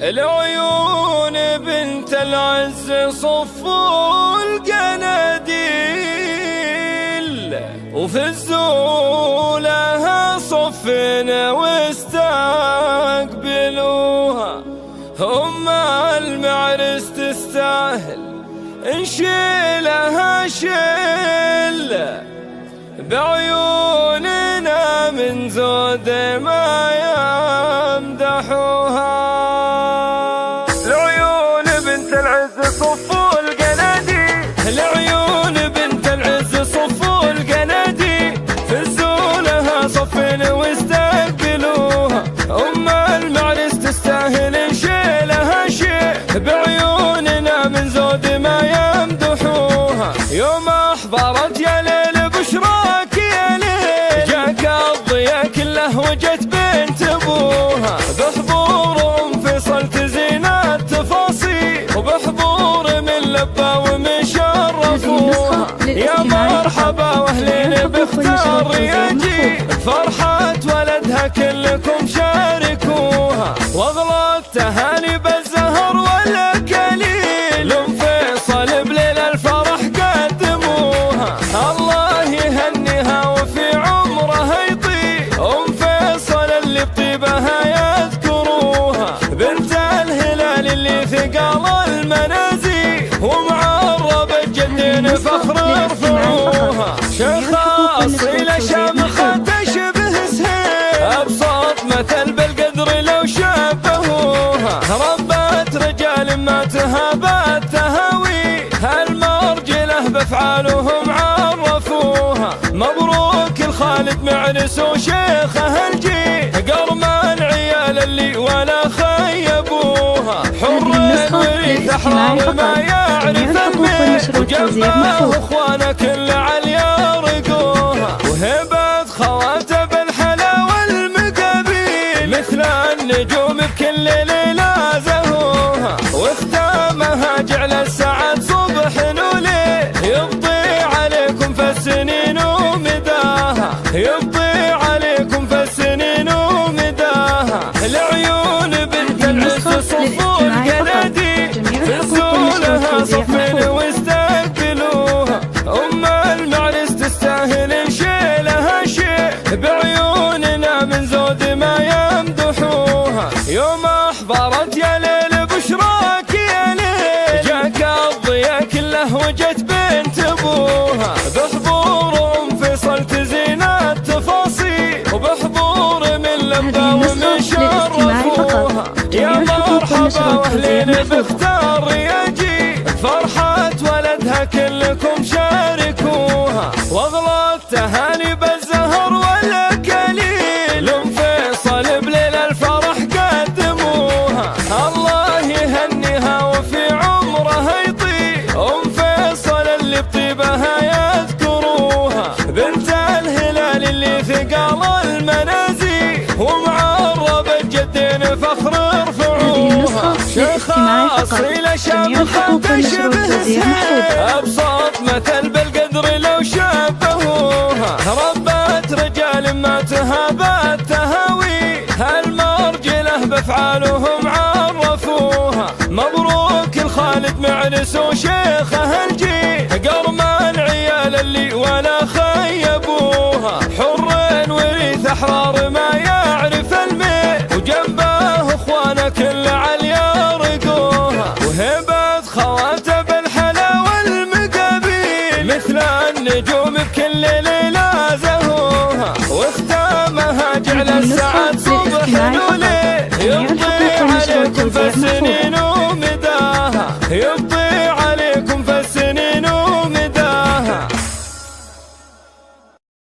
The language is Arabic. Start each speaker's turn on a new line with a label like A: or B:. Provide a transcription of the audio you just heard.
A: العيون بنت العز صفوا القناديل، وفزوا لها صفنا واستقبلوها. هم المعرس تستاهل نشيلها شيل، بعيوننا من زود ما يمدحوها. العيون بنت العز صفوا القناديل، العيون بنت العز صفوا القناديل، فزوا لها صفنا واستقبلوها. أم المعرس تستاهل نشيلها شيل، بعيوننا من زود ما يمدحوها. يوم أحضرت يا ليل بشراك يا ليل، جاك الضياء كله وجت بنت أبوها. بحضور أم فيصل تزين التفاصيل، وبحضور من لبى ومن شرفوها. يا مرحبا واهلين باختار يجي، فرحة ولدها كلكم شاركوها. واغلى التهاني بالزهر والكليل، ام فيصل بليل الفرح قدموها. الله يهنيها وفي عمرها يطيب، ام فيصل اللي بطيبها يذكروها. بنت الهلال اللي ثقال المنازل، ومعربة جدين فخر يرفعوها. شيخة أصيلة شامخة تشبه سهيل، أبسط مثل بالقدر لو شبهوها. ربت رجال ما تهابت تهاوي، هالمرجلة بأفعالهم عرفوها. مبروك الخالد معرس وشيخه الجيل، قرم العيال اللي ولا خيبوها. حر وريث أحرار ما يعرف الميل، وجنبه اخوانه كل عليا رقوها. وهبة خواته بالحلا والمقابيل، مثل النجوم بكل ليلة زهوها. واختامها جعل السعد صبح وليل، يبطي عليكم في السنين ومداها، يبطي عليكم في السنين ومداها. العيون بنت العز صفوا القناديل، فزوا لها صفين واستقبلوها. أم المعرس تستاهل نشيلها شيل، بعيوننا من زود ما يمدحوها. يوم أحضرت يا ليل بشراك يا ليل، جاك الضياء كله وجت بنت أبوها. بحضور أم فيصل تزين التفاصيل، وبحضور من لبى ومن شرفوها. يا مرحبا واهلين باختار يجي، فرحة ولدها كلكم شاركوها. واغلى التهاني بالزهر والكليل، ام فيصل بليل الفرح قدموها. الله يهنيها وفي عمرها يطيب، ام فيصل اللي بطيبها يذكروها. بنت الهلال اللي ثقال المنازل، ومعربة جدين فخر يرفعوها. شيخة أصيلة شامخة تشبه سهيل، أبسط مثل بالقدر لو شبهوها. ربت رجال ما تهابت تهاوي، هالمرجلة بأفعالهم عرفوها. مبروك الخالد معرس وشيخه الجيل، قرم العيال اللي ولا خيبوها. حر وريث أحرار ما يعرف الميل، وجنبه اخوانه كل عليا رقوها. وهبة خواته بالحلا والمقابيل، مثل النجوم بكل ليلة زهوها. واختامها جعل السعد صبح وليل، يبطي عليكم في السنين ومداها.